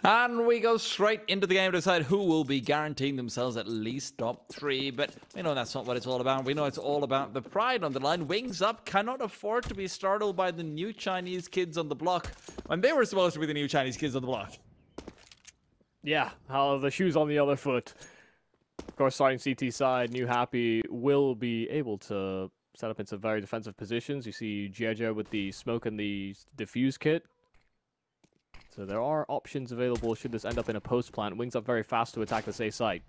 And we go straight into the game to decide who will be guaranteeing themselves at least top 3. But we know that's not what it's all about. We know it's all about the pride on the line. Wings Up cannot afford to be startled by the new Chinese kids on the block when they were supposed to be the new Chinese kids on the block. Yeah, how the shoe's on the other foot. Of course, starting CT side, Newhappy will be able to set up into very defensive positions. You see Jeje with the smoke and the diffuse kit. So there are options available should this end up in a post plant. Wings Up very fast to attack this A site.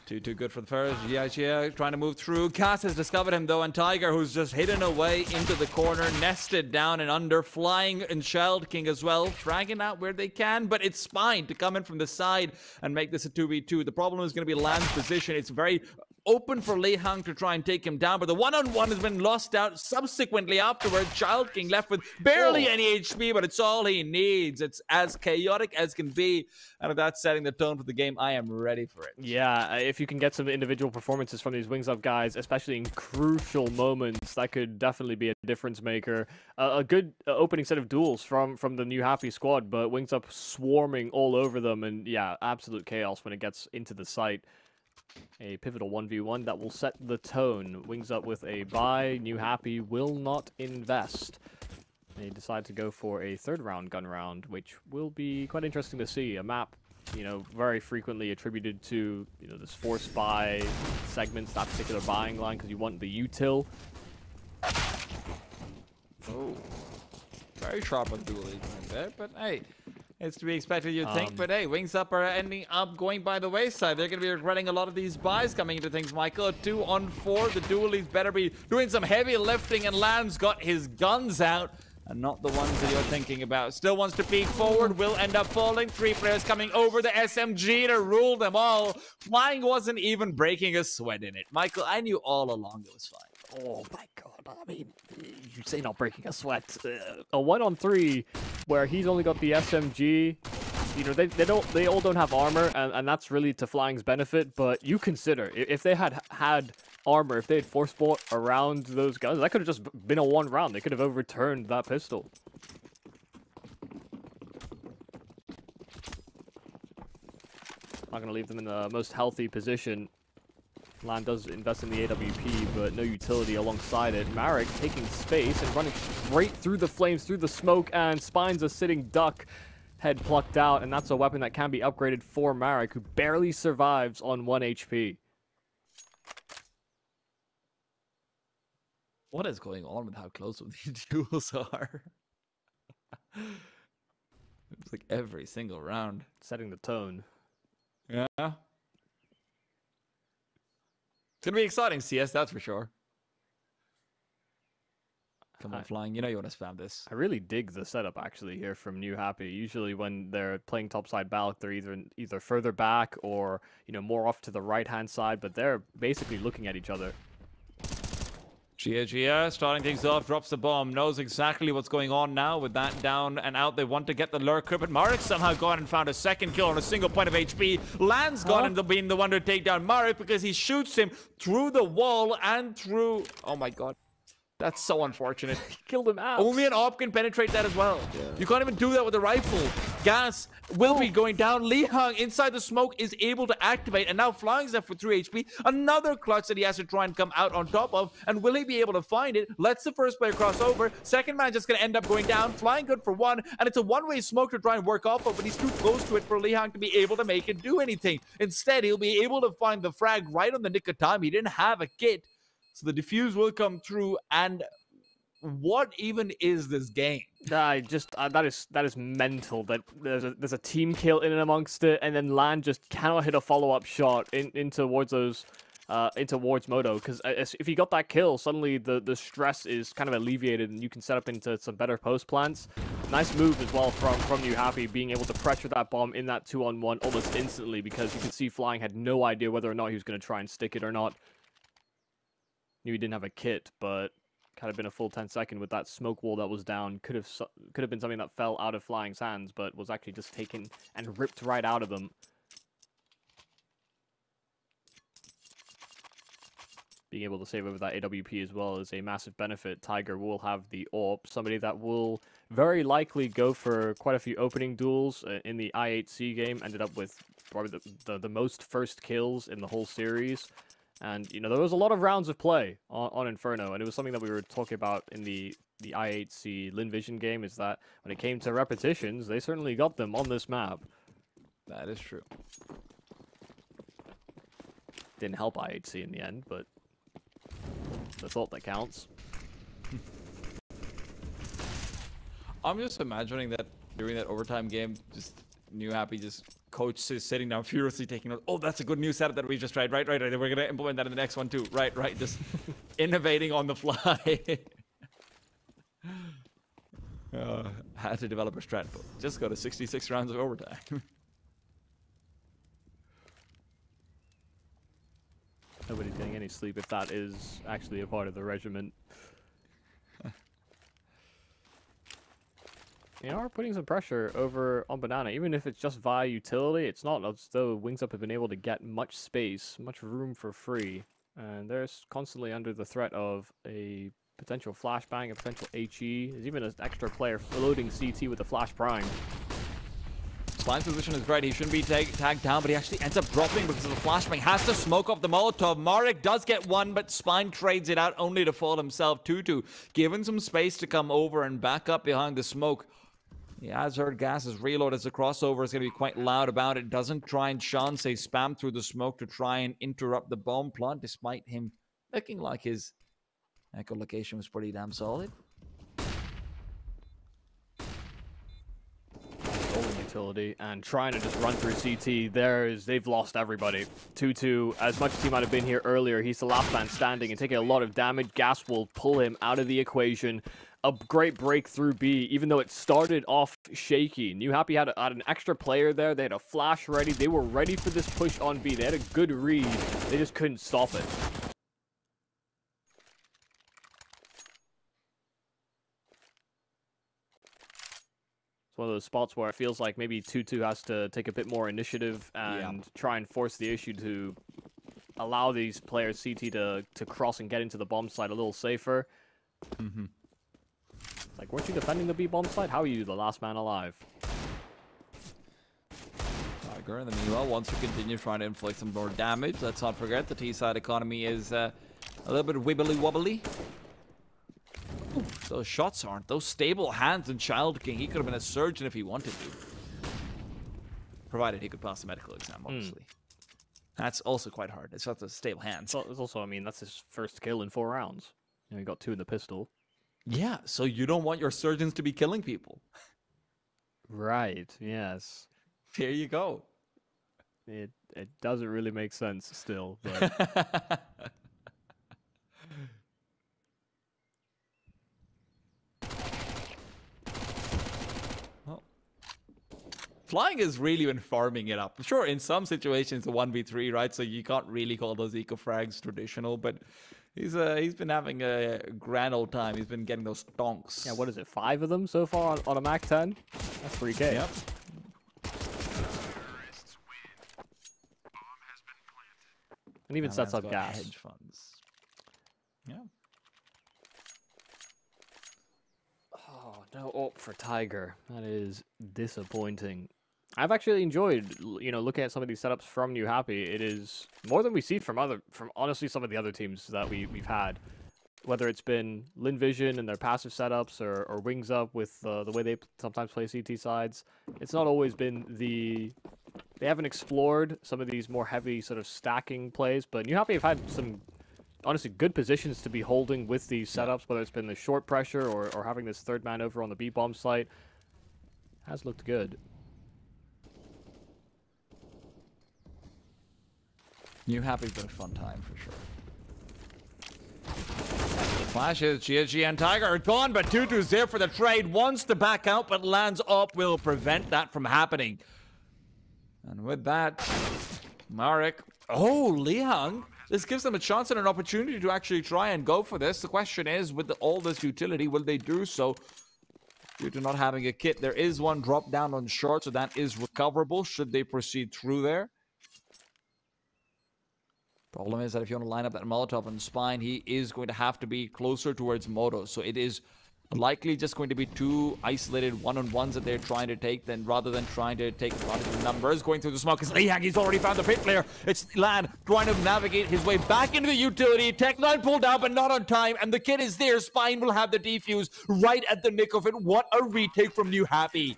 Too good for the first. Yeah, trying to move through. Cass has discovered him though, and Tiger, who's just hidden away into the corner, nested down and under, flying and WUChildKinG as well, fragging out where they can, but it's Spine to come in from the side and make this a 2v2. The problem is going to be Lan's position. It's very open for LeHang to try and take him down, but the one-on-one has been lost out subsequently afterwards. WUChildKinG left with barely any HP, but it's all he needs. It's as chaotic as can be, and if that's setting the tone for the game, I am ready for it. Yeah, if you can get some individual performances from these Wings Up guys, especially in crucial moments, that could definitely be a difference maker. A good opening set of duels from the Newhappy squad, but Wings Up swarming all over them, and yeah, absolute chaos when it gets into the site. A pivotal 1v1 that will set the tone. Wings Up with a buy. Newhappy will not invest. They decide to go for a third round gun round, which will be quite interesting to see. A map, you know, very frequently attributed to, you know, this force buy segments, that particular buying line, because you want the util. Oh, very sharp on dueling right there, but hey. It's to be expected, you'd think, but hey, Wings Up are ending up going by the wayside. They're going to be regretting a lot of these buys coming into things, Michael. 2-on-4, the duelies better be doing some heavy lifting, and Lan's got his guns out, and not the ones that you're thinking about. Still wants to peek forward, will end up falling. 3 players coming over the SMG to rule them all. Flying wasn't even breaking a sweat in it. Michael, I knew all along it was fine. Oh my god, I mean, you say not breaking a sweat. A 1-on-3 where he's only got the SMG. You know, they all don't have armor, and that's really to Flying's benefit, but you consider, if they had armor, if they had force bought around those guns, that could have just been a 1 round. They could have overturned that pistol. Not going to leave them in the most healthy position. LAN does invest in the AWP, but no utility alongside it. Marek taking space and running straight through the flames, through the smoke, and Spine's a sitting duck. Head plucked out, and that's a weapon that can be upgraded for Marek, who barely survives on 1 HP. What is going on with how close these duels are? It's like every single round. Setting the tone. Yeah. It's gonna be exciting, CS, that's for sure. Come on, Flying, you know you want to spam this. I really dig the setup, actually, here from Newhappy. Usually when they're playing topside Balk, they're either further back or, you know, more off to the right-hand side, but they're basically looking at each other. Gia starting things off, drops the bomb, knows exactly what's going on now with that down and out. They want to get the lurker, but Marek somehow gone and found a second kill on a single point of HP. Lan's gone and being the one to take down Marek because he shoots him through the wall and through... Oh my god. That's so unfortunate. He killed him out. Only an AWP can penetrate that as well. Yeah. You can't even do that with a rifle. WUgaSsS will be going down. LeHang inside the smoke is able to activate, and now Flying's left with 3 HP. Another clutch that he has to try and come out on top of, and will he be able to find it? Lets the first player cross over. Second man just going to end up going down. Flying good for 1, and it's a one-way smoke to try and work off of, but he's too close to it for LeHang to be able to make it do anything. Instead, he'll be able to find the frag right on the nick of time. He didn't have a kit. So the defuse will come through, and what even is this game? That is mental. That there's a team kill in and amongst it, and then LAN just cannot hit a follow-up shot in towards those towards Moto. Because if he got that kill, suddenly the stress is kind of alleviated, and you can set up into some better post plants. Nice move as well from Newhappy, being able to pressure that bomb in that 2-on-1 almost instantly, because you can see Flying had no idea whether or not he was going to try and stick it or not. Knew he didn't have a kit, but kind of been a full 10-second with that smoke wall that was down. Could have been something that fell out of Flying's hands, but was actually just taken and ripped right out of them. being able to save over that AWP as well is a massive benefit. Tiger will have the AWP, somebody that will very likely go for quite a few opening duels in the I8C game. Ended up with probably the most first kills in the whole series. And, you know, there was a lot of rounds of play on Inferno, and it was something that we were talking about in the I8C Lin Vision game, is that when it came to repetitions, they certainly got them on this map. That is true. Didn't help I8C in the end, but the thought that counts. I'm just imagining that during that overtime game, just Newhappy, just coach is sitting down furiously taking notes. Oh, that's a good new setup that we just tried. Right. We're going to implement that in the next one too. Right. Just innovating on the fly. Had to develop a strat. Just go to 66 rounds of overtime. Nobody's getting any sleep if that is actually a part of the regiment. You know, we're putting some pressure over on Banana, even if it's just via utility. It's not as though WUGASsS have been able to get much space, much room for free. And they're constantly under the threat of a potential flashbang, a potential HE. There's even an extra player floating CT with a flash prime. Slime's position is great. He shouldn't be tagged down, but he actually ends up dropping because of the flashbang. Has to smoke off the Molotov. Marek does get one, but Spine trades it out only to fall himself 2-2. Given some space to come over and back up behind the smoke. He has heard WUGASs's reload as the crossover is going to be quite loud about it. Doesn't try and chance a spam through the smoke to try and interrupt the bomb plant, despite him looking like his echolocation was pretty damn solid. Utility and trying to just run through CT. They've lost everybody. 2-2. As much as he might have been here earlier, he's the last man standing and taking a lot of damage. WUGASsS will pull him out of the equation. A great breakthrough B, even though it started off shaky. Newhappy had an extra player there. They had a flash ready. They were ready for this push on B. They had a good read. They just couldn't stop it. It's one of those spots where it feels like maybe 2-2 has to take a bit more initiative and try and force the issue to allow these players CT to cross and get into the bomb site a little safer. Mm-hmm. Like, weren't you defending the B bomb site? How are you the last man alive? Tiger in the meanwhile wants to continue trying to inflict some more damage. Let's not forget the T-side economy is a little bit wibbly wobbly. Ooh, those shots aren't. Those stable hands in WUChildKinG. He could have been a surgeon if he wanted to. Provided he could pass the medical exam, obviously. That's also quite hard. It's not the stable hands. Well, it's also, I mean, that's his first kill in 4 rounds. You know, he got 2 in the pistol. Yeah, so you don't want your surgeons to be killing people. Right, yes. There you go. It doesn't really make sense still, but... Flying has really been farming it up. Sure, in some situations, a 1v3, right? So you can't really call those eco frags traditional, but he's been having a grand old time. He's been getting those stonks. Yeah, what is it? 5 of them so far on a Mac 10? That's 3K. Yep. And even sets up gas. Hedge funds. Yeah. Oh, no AWP for Tiger. That is disappointing. I've actually enjoyed, you know, looking at some of these setups from Newhappy. It is more than we see from honestly some of the other teams that we've had. Whether it's been Lin Vision and their passive setups or WUGASsS with the way they sometimes play CT sides. It's not always been they haven't explored some of these more heavy sort of stacking plays, but Newhappy have had some honestly good positions to be holding with these setups, whether it's been the short pressure or having this third man over on the B bomb site. Has looked good. Newhappy's been a fun time for sure. Flashes, GSG and Tiger are gone, but 2-2's there for the trade. Wants to back out, but lands up will prevent that from happening. And with that, Marek. Oh, Lihang. This gives them a chance and an opportunity to actually try and go for this. The question is, with all this utility, will they do so? Due to not having a kit, there is one drop down on short, so that is recoverable should they proceed through there. Problem is that if you want to line up that Molotov on Spine, he is going to have to be closer towards Moto. So it is likely just going to be two isolated one-on-ones that they're trying to take, then rather than trying to take advantage of numbers. Going through the smoke is Leehang. He's already found the pit player. It's Lan trying to navigate his way back into the utility. Tech9 pulled out, but not on time. And the kid is there. Spine will have the defuse right at the nick of it. What a retake from Newhappy.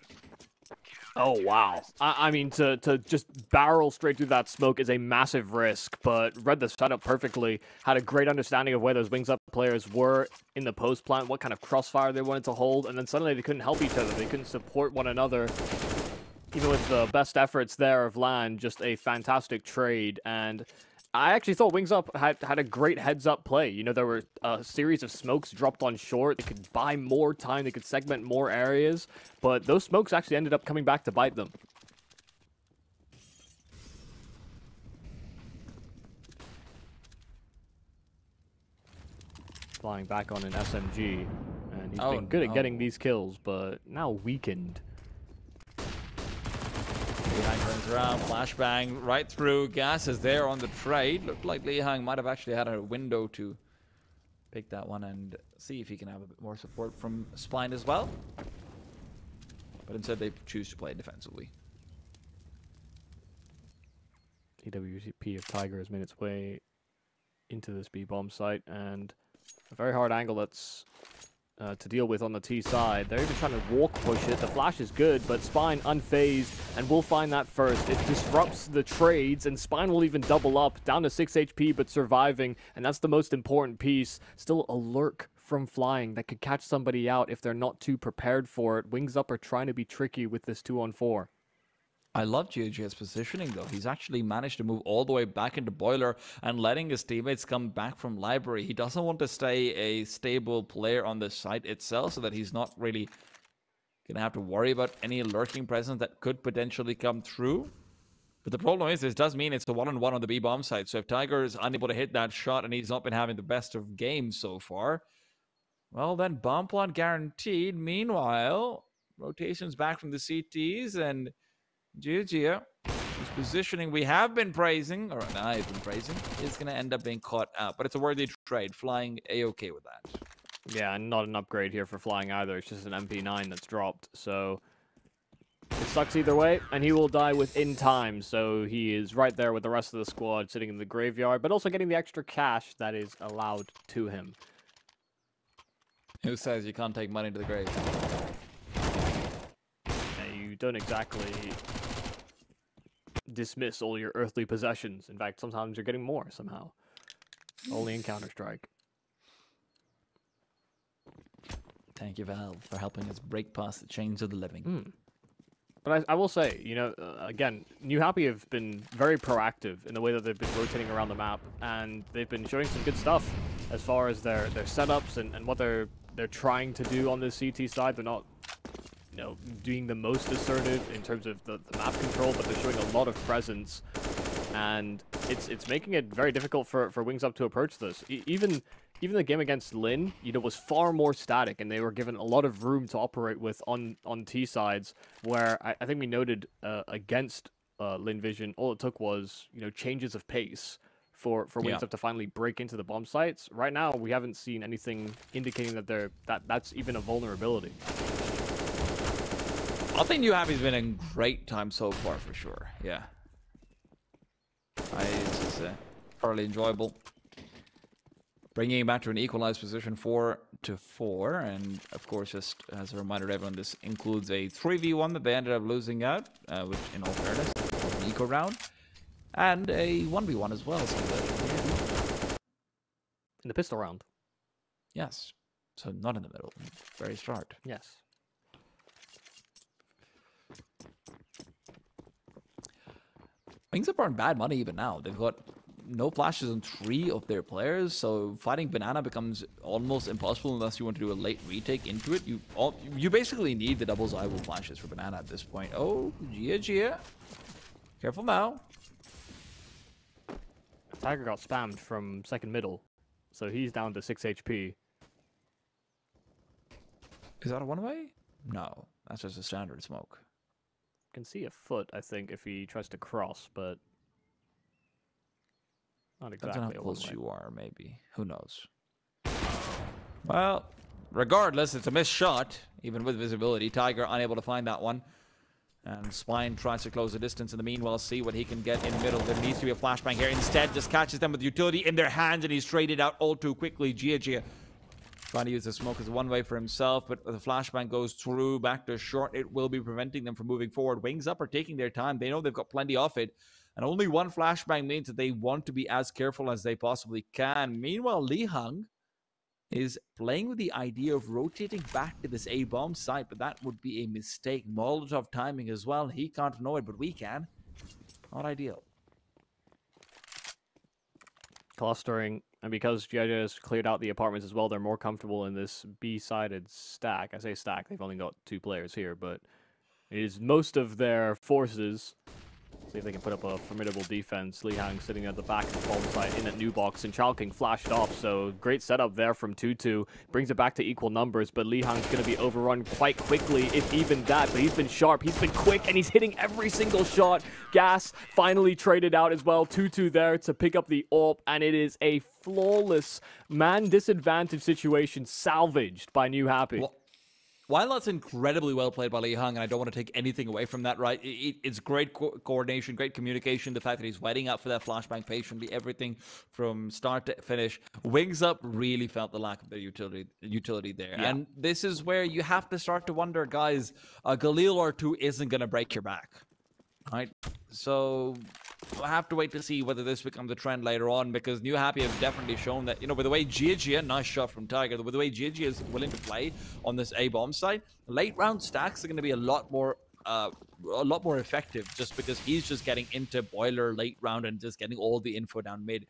Oh, wow. I mean, to just barrel straight through that smoke is a massive risk, but read the setup perfectly, had a great understanding of where those Wings Up players were in the post plant, what kind of crossfire they wanted to hold, and then suddenly they couldn't help each other. They couldn't support one another. Even with the best efforts there of LAN, just a fantastic trade, and I actually thought Wings Up had a great heads-up play. You know, there were a series of smokes dropped on short. They could buy more time. They could segment more areas. But those smokes actually ended up coming back to bite them. Flying back on an SMG. And he's been good at getting these kills, but now weakened. Leehang turns around, flashbang right through. Gas is there on the trade. Looked like Leehang might have actually had a window to pick that one and see if he can have a bit more support from Spline as well. But instead they choose to play defensively. EWP of Tiger has made its way into this B-bomb site, and a very hard angle that's to deal with on the T side. They're even trying to walk push it. The flash is good, but Spine unfazed, and we'll find that first. It disrupts the trades, and Spine will even double up, down to 6 HP, but surviving, and that's the most important piece. Still a lurk from Flying that could catch somebody out if they're not too prepared for it. Wings Up are trying to be tricky with this 2-on-4. I love WUgaSs's positioning, though. He's actually managed to move all the way back into Boiler and letting his teammates come back from Library. He doesn't want to stay a stable player on the site itself so that he's not really going to have to worry about any lurking presence that could potentially come through. But the problem is, this does mean it's a one-on-one on the B-bomb site. So if Tiger is unable to hit that shot and he's not been having the best of games so far, well, then bomb plant guaranteed. Meanwhile, rotations back from the CTs and WUgaSs, whose positioning we have been praising, or I've been praising, is going to end up being caught out. But it's a worthy trade. Flying A-okay with that. Yeah, and not an upgrade here for Flying either. It's just an MP9 that's dropped. So it sucks either way, and he will die within time. So he is right there with the rest of the squad sitting in the graveyard, but also getting the extra cash that is allowed to him. Who says you can't take money to the grave? Yeah, you don't exactly dismiss all your earthly possessions. In fact, sometimes you're getting more somehow. Only in Counter-Strike. Thank you, Valve, for helping us break past the chains of the living. But I will say, you know, again, Newhappy have been very proactive in the way that they've been rotating around the map, and they've been showing some good stuff as far as their setups and what they're trying to do on this CT side. They're not, you know, doing the most assertive in terms of the map control, but they're showing a lot of presence, and it's making it very difficult for Wings Up to approach this. Even the game against Lin, you know, was far more static, and they were given a lot of room to operate with on T sides, where I think we noted against Lin Vision, all it took was, you know, changes of pace for Wings Up to finally break into the bomb sites. Right now, we haven't seen anything indicating that that's even a vulnerability. I think Newhappy's been a great time so far, for sure. Yeah. It's just thoroughly enjoyable. Bringing him back to an equalized position 4-4. And, of course, just as a reminder to everyone, this includes a 3v1 that they ended up losing out, which, in all fairness, was an eco round. And a 1v1 as well. So in the pistol round. Yes. So not in the middle. Very start. Yes. Wings Up aren't bad money even now. They've got no flashes on 3 of their players, so fighting Banana becomes almost impossible unless you want to do a late retake into it. You basically need the double Zywoo flashes for Banana at this point. Oh, Gia. Careful now. Tiger got spammed from second middle, so he's down to 6 HP. Is that a one-way? No, that's just a standard smoke. Can see a foot, I think, if he tries to cross, but Not Depends on exactly. how close you are, maybe. Who knows? Well, regardless, it's a missed shot, even with visibility. Tiger unable to find that one. And Spine tries to close the distance in the meanwhile, see what he can get in the middle. There needs to be a flashbang here. Instead, just catches them with utility in their hands, and he's traded out all too quickly. Gia trying to use the smoke as one way for himself, but the flashbang goes through back to short. It will be preventing them from moving forward. Wings Up are taking their time. They know they've got plenty of it. And only one flashbang means that they want to be as careful as they possibly can. Meanwhile, LeeHung is playing with the idea of rotating back to this A-bomb site, but that would be a mistake. Molotov timing as well. He can't know it, but we can. Not ideal. Clustering, and because GIJ has cleared out the apartments as well, they're more comfortable in this B-sided stack. I say stack, they've only got 2 players here, but it is most of their forces. See if they can put up a formidable defense. LeeHung sitting at the back of the bomb site in a new box, and ChildKinG flashed off, so great setup there from 2-2. Brings it back to equal numbers, but LeeHung's going to be overrun quite quickly, if even that. But he's been sharp, he's been quick, and he's hitting every single shot. WUgaSsS finally traded out as well. 2-2 there to pick up the AWP, and it is a flawless man disadvantage situation salvaged by Newhappy. Well, while that's incredibly well played by LeeHung, and I don't want to take anything away from that, right? It's great coordination, great communication. The fact that he's waiting out for that flashbang patiently, everything from start to finish. Wings Up really felt the lack of the utility there. Yeah. And this is where you have to start to wonder, guys, a Galil or 2 isn't going to break your back, right? So we'll have to wait to see whether this becomes a trend later on, because Newhappy have definitely shown that, you know, with the way Gia, nice shot from Tiger, with the way Gia is willing to play on this A-bomb site, late round stacks are going to be a lot more effective, just because he's just getting into boiler late round and just getting all the info down mid.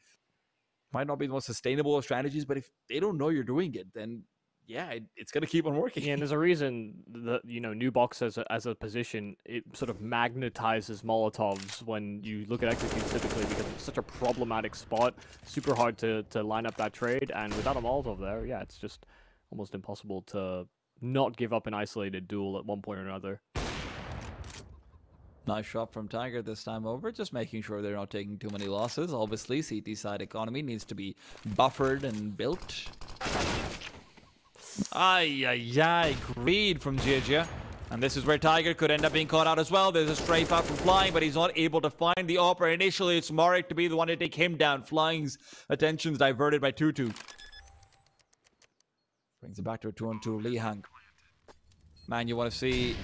Might not be the most sustainable of strategies, but if they don't know you're doing it, then yeah, it's going to keep on working. Yeah, and there's a reason that, you know, new box as a position, it sort of magnetizes Molotovs when you look at execute typically, because it's such a problematic spot. Super hard to line up that trade, and without a Molotov there, yeah, it's just almost impossible to not give up an isolated duel at one point or another. Nice shot from Tiger this time over, just making sure they're not taking too many losses. Obviously, CT side economy needs to be buffered and built. Greed from Gia. And this is where Tiger could end up being caught out as well. There's a strafe out from Flying, but he's not able to find the AWP. Initially, it's Marek to be the one to take him down. Flying's attention's diverted by 2-2. Brings it back to a 2-on-2. LeeHung. Man, you want to see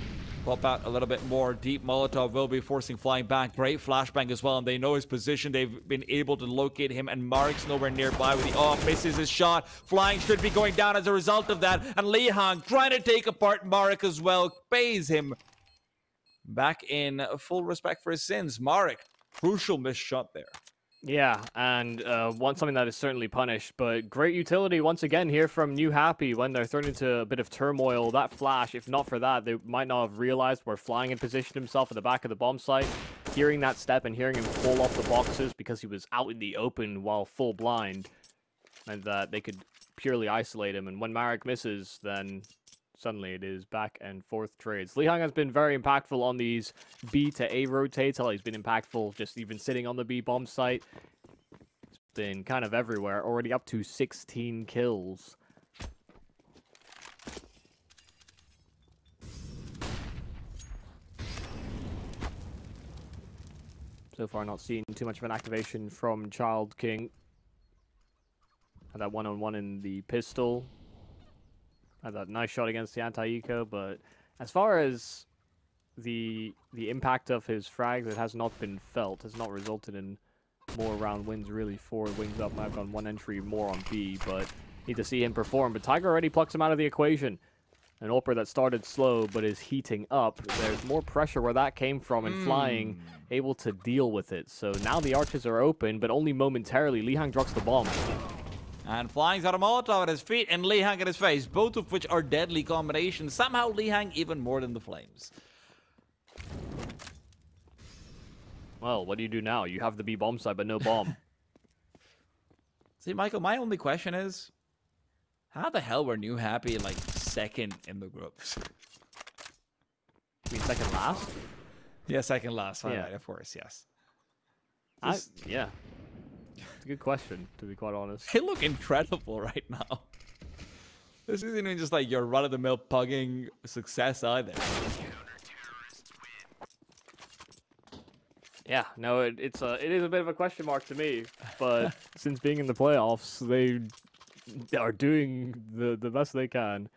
pop out a little bit more. Deep Molotov will be forcing Flying back. Great flashbang as well, and they know his position. They've been able to locate him, and Marek's nowhere nearby with the AWP. Misses his shot. Flying should be going down as a result of that, and LeeHung trying to take apart Marek as well. Pays him back in full respect for his sins. Marek, crucial missed shot there. Yeah, and something that is certainly punished, but great utility once again here from Newhappy when they're thrown into a bit of turmoil. That flash, if not for that, they might not have realized where Flying had positioned himself at the back of the bomb site. Hearing that step and hearing him fall off the boxes because he was out in the open while full blind, and that they could purely isolate him. And when Marek misses, then suddenly it is back and forth trades. LeeHung has been very impactful on these B to A rotates. He's been impactful just even sitting on the B bomb site. He's been kind of everywhere, already up to 16 kills. So far not seeing too much of an activation from ChildKinG. Had that one-on-one in the pistol. Had that nice shot against the anti-eco, but as far as the impact of his frags, it has not been felt. Has not resulted in more round wins really for Wings Up. I've gone one entry more on B, but need to see him perform. But Tiger already plucks him out of the equation. An AWPer that started slow but is heating up. There's more pressure where that came from, and Flying able to deal with it. So now the arches are open, but only momentarily. LeeHung drops the bomb. And Flying's got a Molotov at his feet and LeeHung at his face, both of which are deadly combinations. Somehow LeeHung even more than the Flames. Well, what do you do now? You have the B bomb side, but no bomb. See, Michael, my only question is, how the hell were Newhappy like second in the groups? You mean second last? Yeah, second last. Yeah. Right, of course, yes. Yeah. It's a good question, to be quite honest. They look incredible right now. This isn't even just like your run-of-the-mill pugging success either. Yeah, no, it is a bit of a question mark to me, but since being in the playoffs, they are doing the best they can,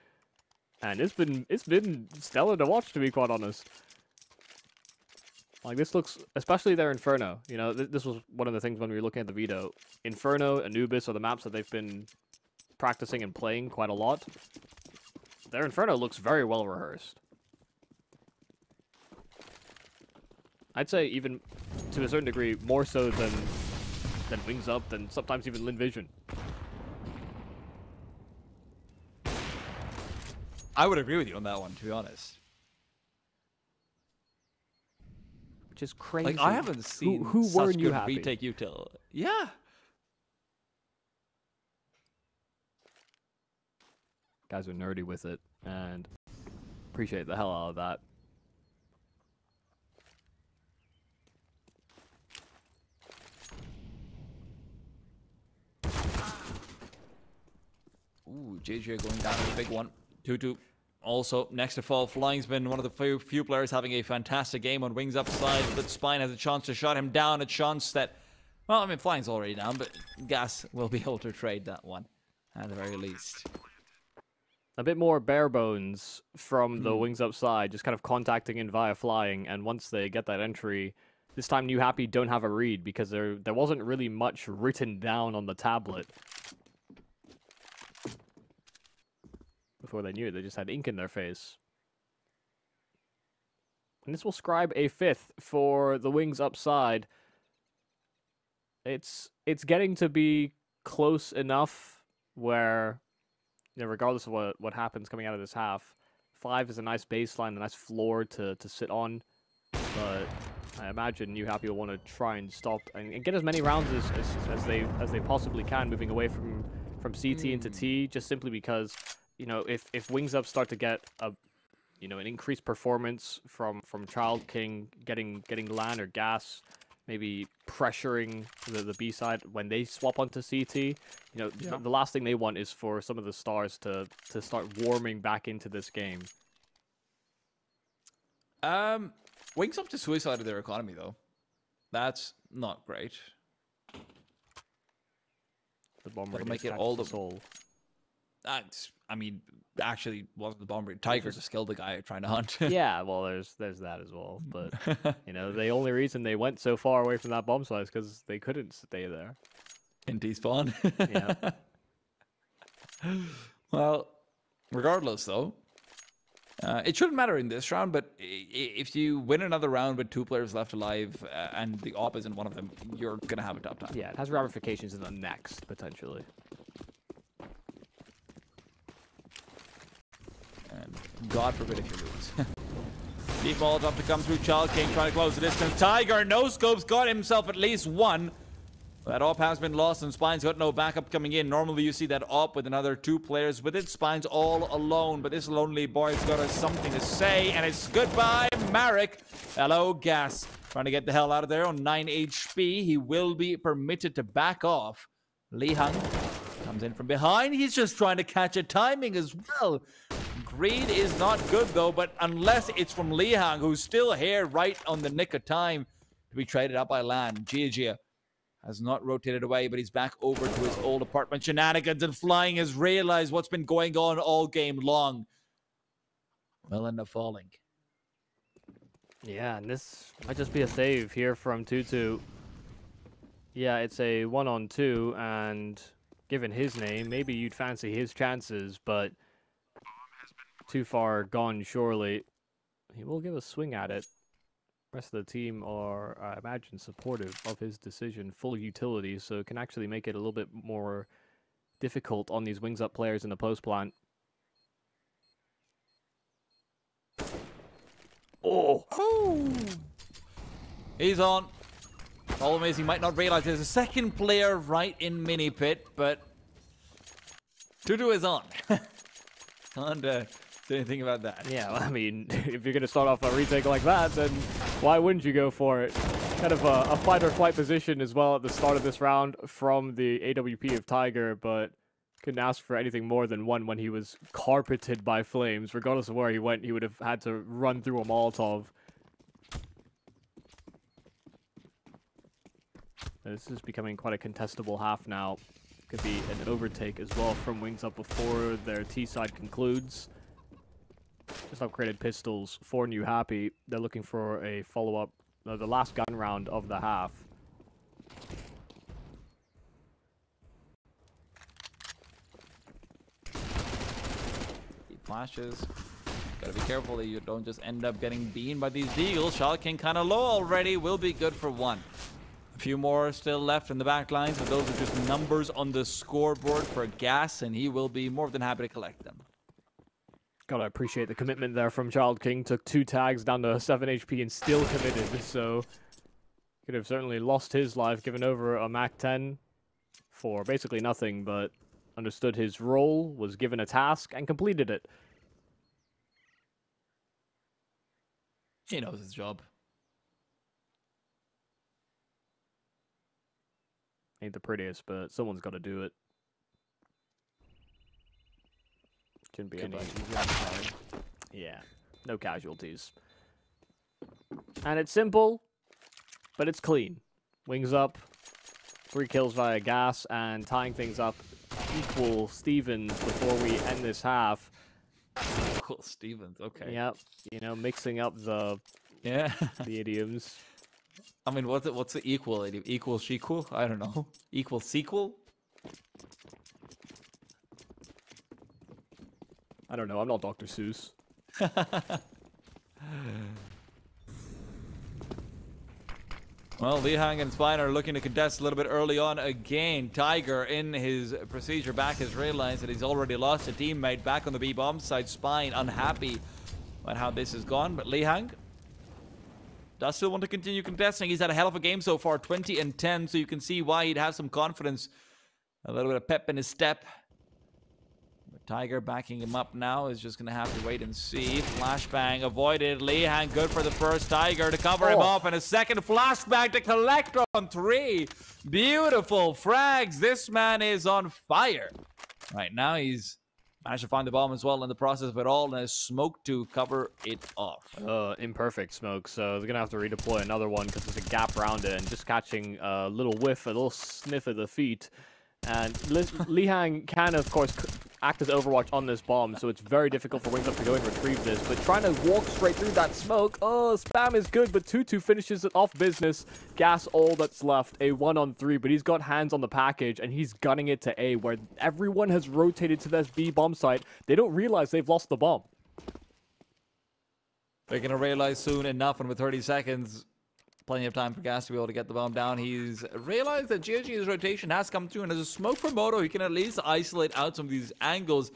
and it's been stellar to watch, to be quite honest. Like, this looks, especially their Inferno. You know, this was one of the things when we were looking at the video. Inferno, Anubis are the maps that they've been practicing and playing quite a lot. Their Inferno looks very well rehearsed. I'd say even to a certain degree more so than Wings Up, than sometimes even Lin Vision. I would agree with you on that one, to be honest. Which is crazy. Like, I haven't seen who such were good Newhappy? retake util. Yeah. Guys are nerdy with it, and appreciate the hell out of that. Ooh, JJ going down to a big one. 2-2. Also, next to fall, Flying's been one of the few players having a fantastic game on Wings Up side, but Spine has a chance to shut him down, a chance that, well, I mean, Flying's already down, but WUgaSsS will be able to trade that one, at the very least. A bit more bare bones from the Wings Up side, just kind of contacting in via Flying, and once they get that entry, this time Newhappy don't have a read, because there wasn't really much written down on the tablet. Before they knew it, they just had ink in their face. And this will scribe a 5th for the Wings Up side. It's getting to be close enough where, you know, regardless of what happens coming out of this half, 5 is a nice baseline, a nice floor to sit on. But I imagine Newhappy will want to try and stop and get as many rounds as they possibly can, moving away from CT into T, just simply because, you know, if Wings Up start to get an increased performance from WUChildKinG getting LAN or WUgaSsS, maybe pressuring the B side when they swap onto CT, you know, the last thing they want is for some of the stars to start warming back into this game. Wings Up to suicide of their economy though. That's not great. The bomber That'll make it all the soul. I mean, actually, wasn't the bomber. Tiger just killed the guy trying to hunt. Yeah, well, there's that as well. But you know, the only reason they went so far away from that bomb site is because they couldn't stay there. In despawn. Yeah. Well, regardless though, it shouldn't matter in this round. But if you win another round with 2 players left alive and the op isn't one of them, you're gonna have a tough time. Yeah, it has ramifications in the next potentially. And God forbid if you lose. Deep ball up to come through. WUChildKinG trying to close the distance. Tiger, no scopes, got himself at least one. That op has been lost and Spine's got no backup coming in. Normally you see that op with another 2 players with it. Spine's all alone, but this lonely boy's got something to say, and it's goodbye, Marek. Hello, WUgaSsS. Trying to get the hell out of there on 9 HP. He will be permitted to back off. Lihang comes in from behind. He's just trying to catch a timing as well. Greed is not good though, but unless it's from Lihang, who's still here right on the nick of time to be traded up by LAN. Gia has not rotated away, but he's back over to his old apartment. Shenanigans, and Flying has realized what's been going on all game long. Will end up falling. Yeah, and this might just be a save here from 2-2. Yeah, it's a 1-on-2, and given his name, maybe you'd fancy his chances, but too far gone, surely. He will give a swing at it. Rest of the team are, I imagine, supportive of his decision. Full utility, so it can actually make it a little bit more difficult on these Wings Up players in the post plant. Oh! He's on. Problem is, he might not realize there's a second player right in mini pit, but 2-2 is on. Can't say anything about that. Yeah, well, I mean, if you're going to start off a retake like that, then why wouldn't you go for it? kind of a fight or flight position as well at the start of this round from the AWP of Tiger, but couldn't ask for anything more than one when he was carpeted by flames. Regardless of where he went, he would have had to run through a Molotov. This is becoming quite a contestable half now. Could be an overtake as well from Wings Up before their T side concludes. Just upgraded pistols for Newhappy. They're looking for a follow-up, the last gun round of the half. Flashes. Gotta be careful that you don't just end up getting beaten by these deagles. WUChildKinG kind of low already. Will be good for one. A few more still left in the back lines, but those are just numbers on the scoreboard for WUgaSsS, and he will be more than happy to collect them. Gotta appreciate the commitment there from WUChildKinG. Took 2 tags down to 7 HP and still committed, so could have certainly lost his life, given over a MAC-10 for basically nothing, but understood his role, was given a task, and completed it. He knows his job. Ain't the prettiest, but someone's got to do it. Shouldn't be any... Yeah, no casualties. And it's simple, but it's clean. Wings Up, 3 kills via gas, and tying things up equal Stevens before we end this half. Equal Stevens, okay. Yep, you know, mixing up the the idioms. I mean, what's the equal idiom? Equal sequel? I don't know. Equal sequel? I don't know. I'm not Dr. Seuss. Well, Lihang and Spine are looking to contest a little bit early on again. Tiger, in his procedure back, has realized that he's already lost a teammate back on the B-bomb side. Spine unhappy about how this has gone, but Lihang does still want to continue contesting. He's had a hell of a game so far, 20 and 10, so you can see why he'd have some confidence. A little bit of pep in his step. But Tiger backing him up now is just going to have to wait and see. Flashbang avoided. Lihang good for the first. Tiger to cover him off, and a second flashbang to collect on 3. Beautiful frags. This man is on fire. Right now he's managed to find the bomb as well in the process of it all, and a smoke to cover it off. Imperfect smoke, so they're going to have to redeploy another one because there's a gap around it, and just catching a little whiff, a little sniff of the feet. And Lihang can, of course, act as Overwatch on this bomb, so it's very difficult for Wings Up to go and retrieve this. But trying to walk straight through that smoke, spam is good, but Tutu finishes it off business. Gas all that's left, a 1-on-3, but he's got hands on the package, and he's gunning it to A, where everyone has rotated to this B bomb site. They don't realize they've lost the bomb. They're going to realize soon enough, and with 30 seconds, plenty of time for WUgaSsS to be able to get the bomb down. He's realized that GSG's rotation has come through, and as a smoke for Moto, he can at least isolate out some of these angles.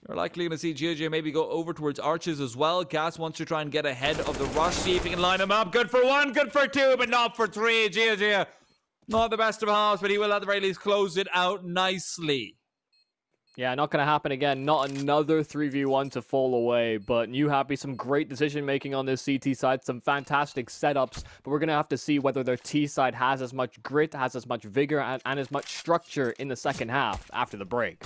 You're likely going to see GSG maybe go over towards arches as well. WUgaSsS wants to try and get ahead of the rush, see if he can line them up. Good for 1, good for 2, but not for 3. GSG, not the best of halves, but he will at the very least close it out nicely. Yeah, not going to happen again. Not another 3v1 to fall away, but Newhappy, some great decision-making on this CT side, some fantastic setups, but we're going to have to see whether their T side has as much grit, has as much vigor, and as much structure in the second half after the break.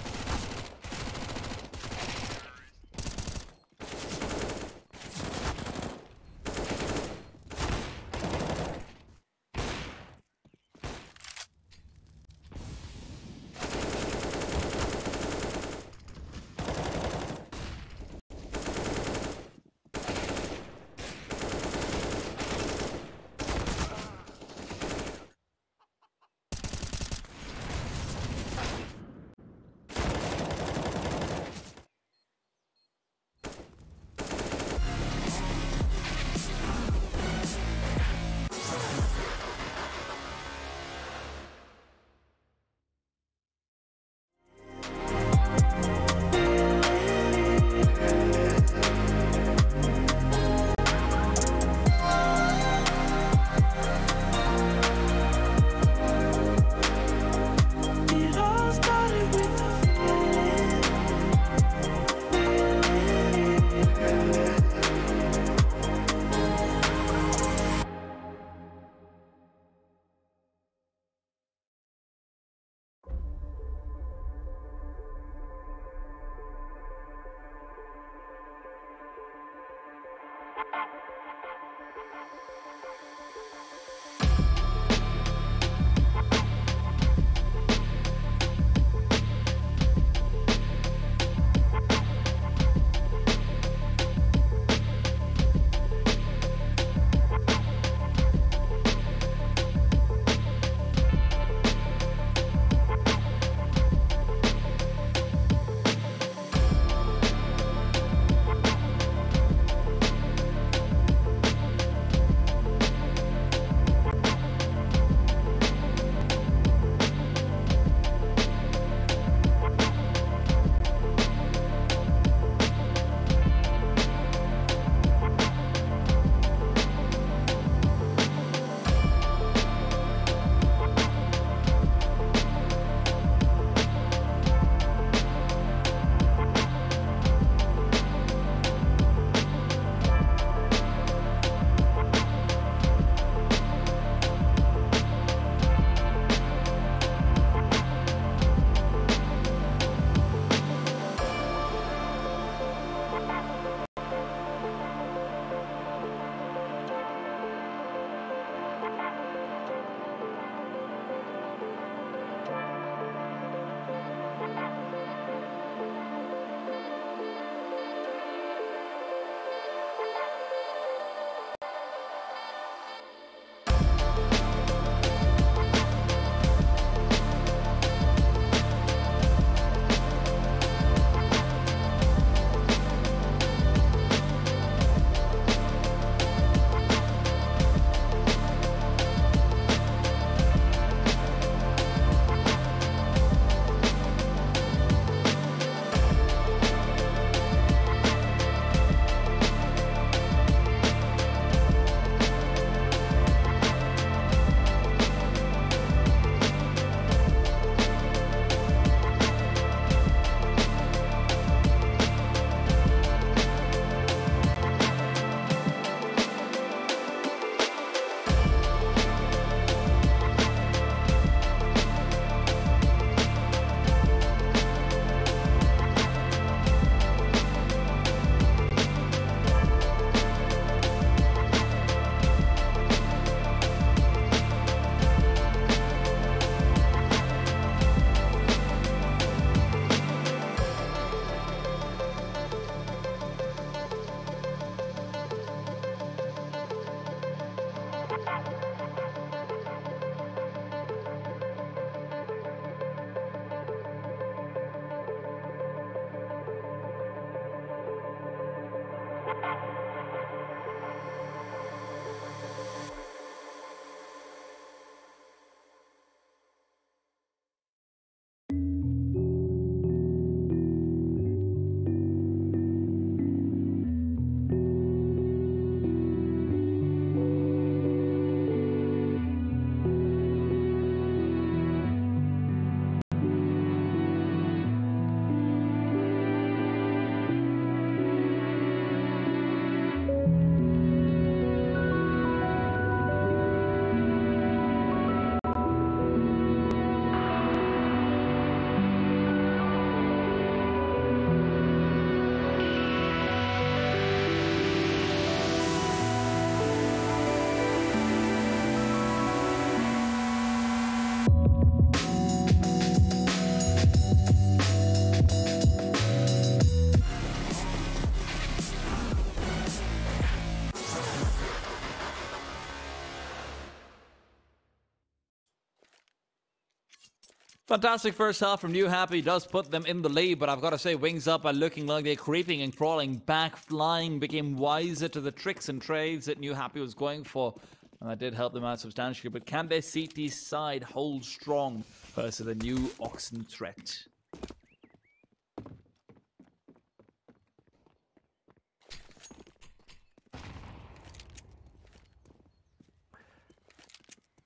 Fantastic first half from Newhappy, does put them in the lead, but I've got to say, Wings Up are looking like they're creeping and crawling back. Flying became wiser to the tricks and trades that Newhappy was going for, and that did help them out substantially. But can their CT side hold strong versus the new Oxen threat?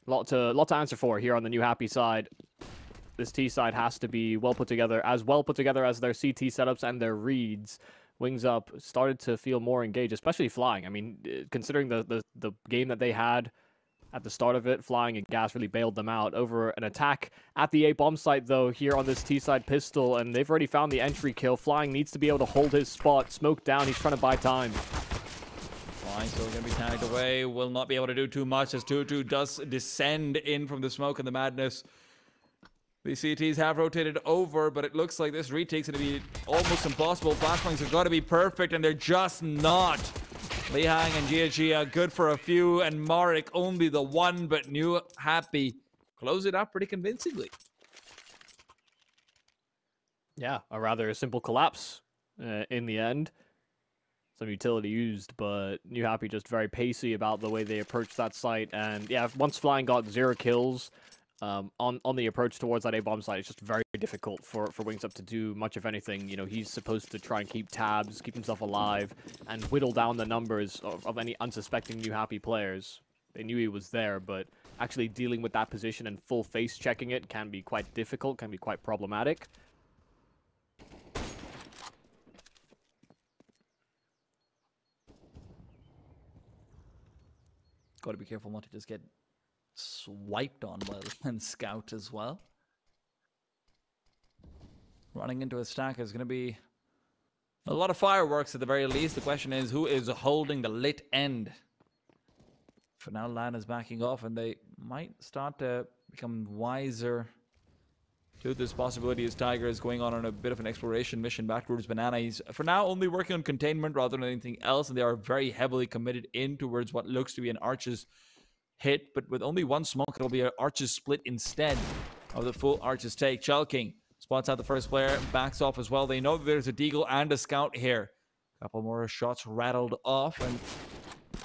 Lot to answer for here on the Newhappy side. This T side has to be well put together as their CT setups and their reads. Wings Up started to feel more engaged, especially Flying. I mean, considering the game that they had at the start of it, Flying and WUgaSsS really bailed them out over an attack at the A-bomb site, though, here on this T-side pistol, and they've already found the entry kill. Flying needs to be able to hold his spot. Smoke down, he's trying to buy time. Flying still going to be tagged away, will not be able to do too much as 2-2 does descend in from the smoke and the madness. The CTs have rotated over, but it looks like this retake's going to be almost impossible. Flashbangs have got to be perfect, and they're just not. Lihang and GG are good for a few, and Marek only the one, but Newhappy close it up pretty convincingly. Yeah, a rather simple collapse in the end. Some utility used, but Newhappy just very pacey about the way they approached that site. And yeah, once Flying got 0 kills on the approach towards that A-bomb site, it's just very difficult for Wings Up to do much of anything. You know, he's supposed to try and keep tabs, keep himself alive, and whittle down the numbers of any unsuspecting Newhappy players. They knew he was there, but actually dealing with that position and full face checking it can be quite difficult, can be quite problematic. Got to be careful not to just get swiped on by and Scout as well. Running into a stack is going to be a lot of fireworks at the very least. The question is, who is holding the lit end? For now, LAN is backing off, and they might start to become wiser to this possibility as Tiger is going on a bit of an exploration mission back towards Banana. He's, for now, only working on containment rather than anything else, and they are very heavily committed in towards what looks to be an Arches hit, but with only one smoke, it'll be an Arches split instead of the full Arches take. WUChildKinG spots out the first player, backs off as well. They know that there's a Deagle and a Scout here. A couple more shots rattled off, and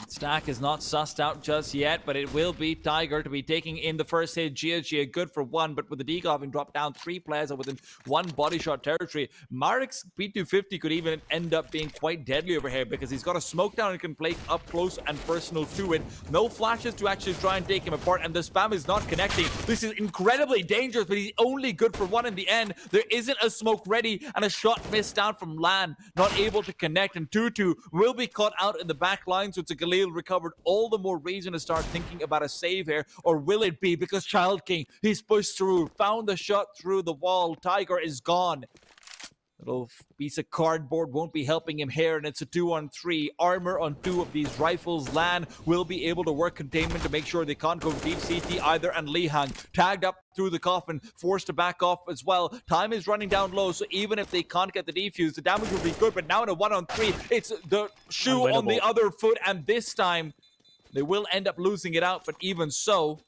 Stack is not sussed out just yet, but it will be Tiger to be taking in the first hit. GSG good for one, but with the Deagle having dropped down 3 players within 1 body shot territory, Marek's P250 could even end up being quite deadly over here because he's got a smoke down and can play up close and personal to it. No flashes to actually try and take him apart, and the spam is not connecting. This is incredibly dangerous, but he's only good for 1 in the end. There isn't a smoke ready, and a shot missed down from LAN, not able to connect, and 2-2 will be caught out in the back line, so it's a Galil recovered. All the more reason to start thinking about a save here, or will it be because WUChildKinG, he's pushed through, found the shot through the wall. Tiger is gone. Little piece of cardboard won't be helping him here, and it's a 2-on-3. Armor on 2 of these rifles. LAN will be able to work containment to make sure they can't go deep CT either, and Lihang tagged up through the coffin, forced to back off as well. Time is running down low, so even if they can't get the defuse, the damage will be good, but now in a 1-on-3, it's the shoe on the other foot, and this time they will end up losing it out, but even so,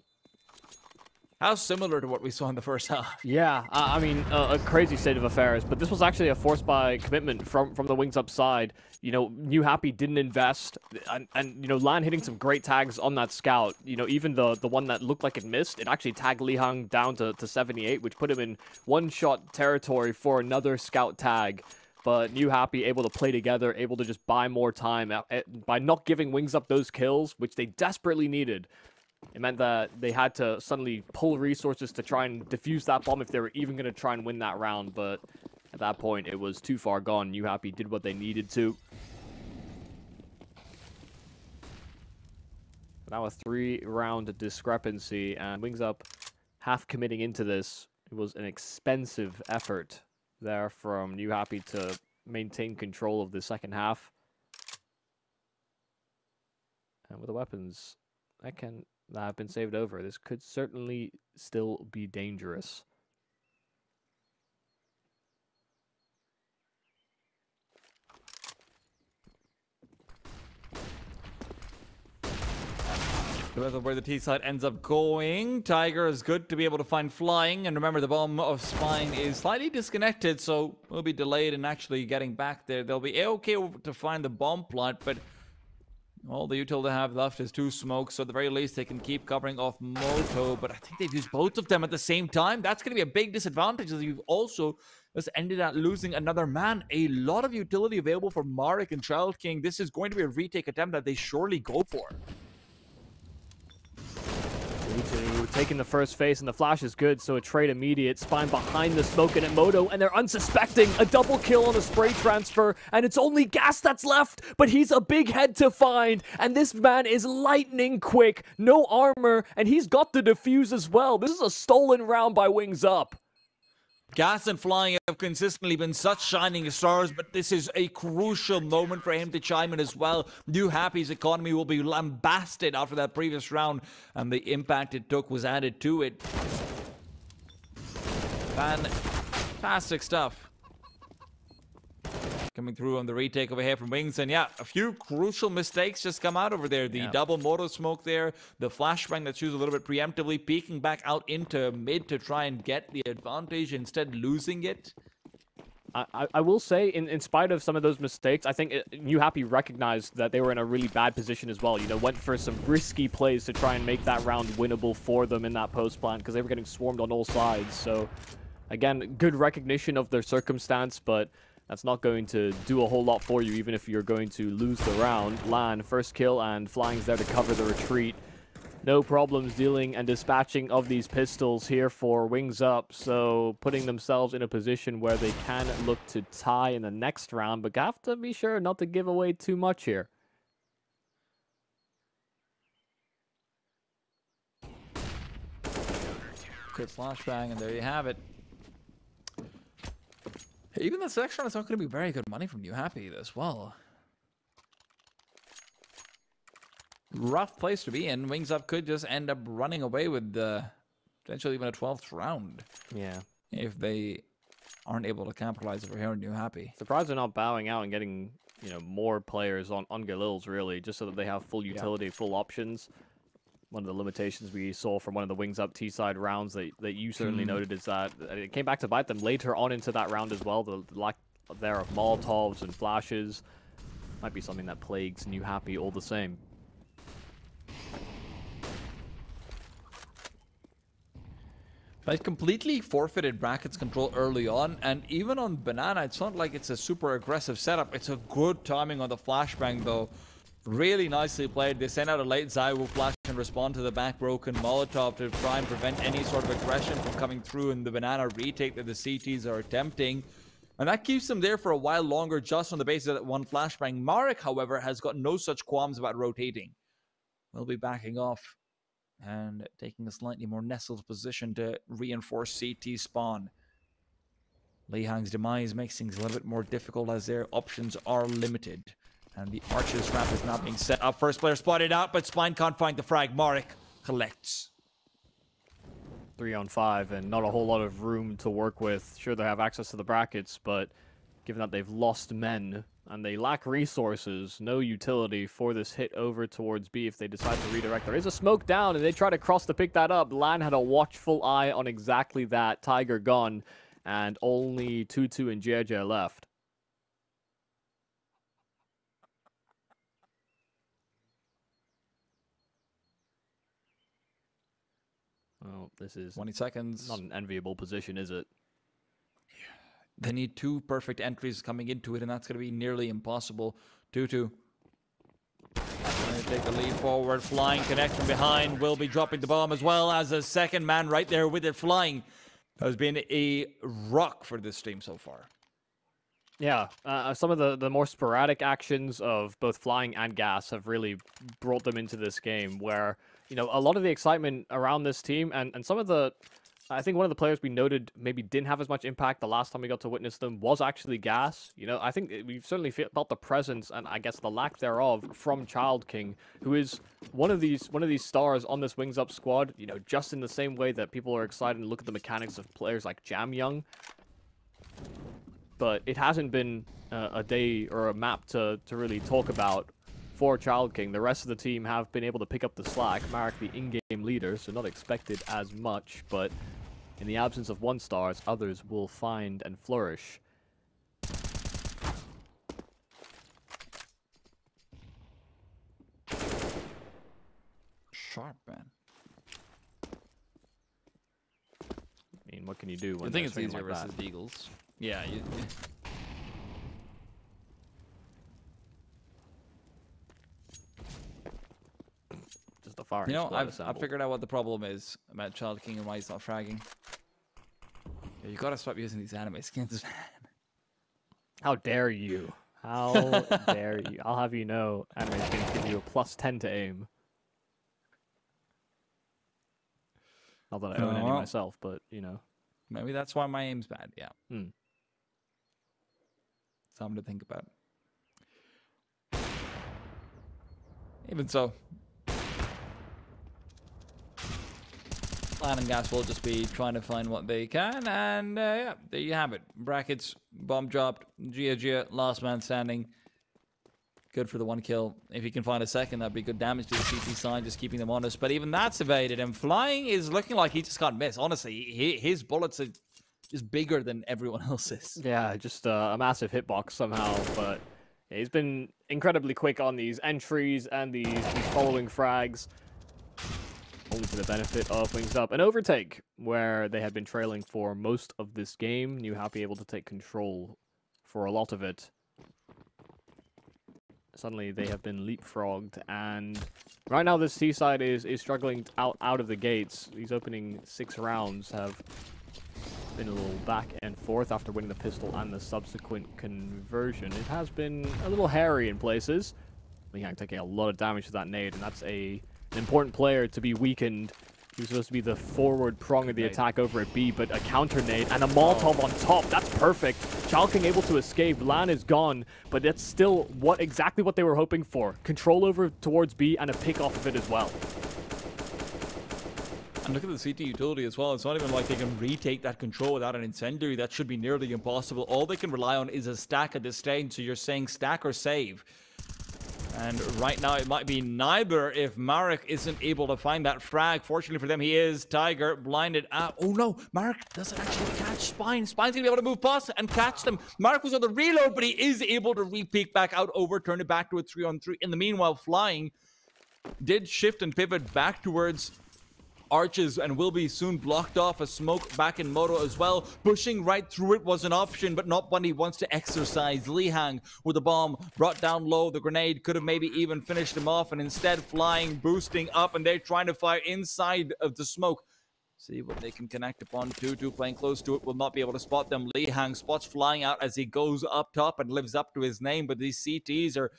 How similar to what we saw in the first half. Yeah, I mean, a crazy state of affairs, but this was actually a forced by commitment from the Wings Up side. You know, Newhappy didn't invest, and you know, LAN hitting some great tags on that scout. You know, even the one that looked like it missed, it actually tagged Lihang down to 78, which put him in one-shot territory for another scout tag. But Newhappy able to play together, able to just buy more time by not giving Wings Up those kills, which they desperately needed. It meant that they had to suddenly pull resources to try and defuse that bomb if they were even going to try and win that round. But at that point, it was too far gone. Newhappy did what they needed to. Now a 3-round discrepancy, and Wings Up half committing into this. It was an expensive effort there from Newhappy to maintain control of the second half. And with the weapons that have been saved over, this could certainly still be dangerous. Where the T side ends up going. Tiger is good to be able to find flying, and remember the bomb of Spine is slightly disconnected, so we'll be delayed in actually getting back there. They'll be okay to find the bomb plot, but all the util they have left is 2 smokes, so at the very least they can keep covering off Moto, but I think they've used both of them at the same time. That's going to be a big disadvantage, as you've also just ended up losing another man. A lot of utility available for Marek and WUChildKinG. This is going to be a retake attempt that they surely go for. Taking the first phase, and the flash is good, so a trade immediate. Spine behind the smoke and at Moto, and they're unsuspecting. A double kill on a spray transfer, and it's only WUgaSsS that's left, but he's a big head to find, and this man is lightning quick. No armor, and he's got the defuse as well. This is a stolen round by Wings Up. WUgaSsS and Flying have consistently been such shining stars, but this is a crucial moment for him to chime in as well. Newhappy's economy will be lambasted after that previous round, and the impact it took was added to it. Fantastic stuff. Coming through on the retake over here from Wings, and yeah, a few crucial mistakes just come out over there. The double moto smoke there, the flashbang that's used a little bit preemptively, peeking back out into mid to try and get the advantage, instead losing it. I will say, in spite of some of those mistakes, I think Newhappy recognized that they were in a really bad position as well. You know, went for some risky plays to try and make that round winnable for them in that post plant, because they were getting swarmed on all sides. So, again, good recognition of their circumstance, but that's not going to do a whole lot for you, even if you're going to lose the round. LAN, first kill, and Flying's there to cover the retreat. No problems dealing and dispatching of these pistols here for Wings Up, so putting themselves in a position where they can look to tie in the next round, but have to be sure not to give away too much here. Good flashbang, and there you have it. Even the next round is not going to be very good money from Newhappy as well. Rough place to be in. Wings Up could just end up running away with potentially even a 12th round. Yeah. If they aren't able to capitalize over here on Newhappy. Surprised they're not bowing out and getting, you know, more players on Galils, really, just so that they have full utility, full options. One of the limitations we saw from one of the Wings Up T-side rounds that you certainly noted is that it came back to bite them later on into that round as well. The lack there of Molotovs and flashes might be something that plagues Newhappy all the same. But completely forfeited brackets control early on, and even on Banana, it's not like it's a super aggressive setup. It's a good timing on the flashbang, though. Really nicely played. They send out a late ZywOo flash and respond to the back broken Molotov to try and prevent any sort of aggression from coming through in the Banana retake that the CTs are attempting. And that keeps them there for a while longer just on the basis of that one flashbang. Marek, however, has got no such qualms about rotating. We'll be backing off and taking a slightly more nestled position to reinforce CT spawn. Lihang's demise makes things a little bit more difficult as their options are limited. And the Archer's trap is not being set up. First player spotted out, but Spine can't find the frag. Marek collects. 3 on 5, and not a whole lot of room to work with. Sure, they have access to the brackets, but given that they've lost men, and they lack resources, no utility for this hit over towards B if they decide to redirect. There is a smoke down, and they try to cross to pick that up. LAN had a watchful eye on exactly that. Tiger gone, and only 2-2 and JJ left. Well, this is 20 seconds. Not an enviable position, is it? They need 2 perfect entries coming into it, and that's going to be nearly impossible. 2-2. Take the lead forward. Flying connect from behind. Will be dropping the bomb as well as a second man right there with it. Flying has been a rock for this team so far. Yeah, some of the more sporadic actions of both Flying and WUgaSsS have really brought them into this game where, you know, a lot of the excitement around this team and some of the... I think one of the players we noted maybe didn't have as much impact the last time we got to witness them was actually WUgaSsS. You know, I think we've certainly felt the presence and I guess the lack thereof from WUChildKinG, who is one of these stars on this Wings Up squad. You know, just in the same way that people are excited and look at the mechanics of players like Jamyoung. But it hasn't been a day or a map to really talk about for WUChildKinG. The rest of the team have been able to pick up the slack. Marek, the in-game leader, so not expected as much, but in the absence of 1-stars, others will find and flourish. Sharp, man. I mean, what can you do when I think it's easier like versus the Eagles. Yeah, Just the fire. You know, I've figured out what the problem is about WUChildKinG and why he's not fragging. Yeah, you gotta stop using these anime skins, man. How dare you? How dare you? I'll have you know, anime skins give you a +10 to aim. Not that I own any myself, but, you know. Maybe that's why my aim's bad, yeah. Something to think about. Even so, LAN and WUgaSsS will just be trying to find what they can, and yeah, there you have it. Brackets, bomb dropped, Gia, last man standing. Good for the 1 kill. If he can find a second, that'd be good damage to the CT side, just keeping them honest. But even that's evaded, and Flying is looking like he just can't miss. Honestly, his bullets are just bigger than everyone else's. Yeah, just a massive hitbox somehow, but yeah, he's been incredibly quick on these entries and these following frags. Only to the benefit of Wings Up. An overtake where they had been trailing for most of this game. Newhappy able to take control for a lot of it. Suddenly they have been leapfrogged, and right now this T-side is struggling out of the gates. These opening 6 rounds have been a little back and forth after winning the pistol and the subsequent conversion. It has been a little hairy in places. LeeHang taking a lot of damage to that nade, and that's an important player to be weakened. He was supposed to be the forward prong of the attack over at B, but a counter nade and a Molotov on top. That's perfect. WUChildKinG able to escape. LAN is gone, but that's still exactly what they were hoping for. Control over towards B and a pick off of it as well. And look at the CT utility as well. It's not even like they can retake that control without an incendiary. That should be nearly impossible. All they can rely on is a stack at this stage. So you're saying stack or save. And right now it might be neither if Marek isn't able to find that frag. Fortunately for them, he is. Tiger blinded out. Oh no, Marek doesn't actually catch Spine. Spine's gonna be able to move past and catch them. Marek was on the reload, but he is able to re-peek back out over, turn it back to a 3-on-3. In the meanwhile, Flying did shift and pivot back towards Arches and will be soon blocked off. A smoke back in Moto as well. Pushing right through it was an option, but not one he wants to exercise. LeeHang with the bomb brought down low. The grenade could have maybe even finished him off, and instead Flying boosting up, and they're trying to fire inside of the smoke. See what they can connect upon. 2-2 playing close to it will not be able to spot them. LeeHang spots Flying out as he goes up top and lives up to his name, but these CTs are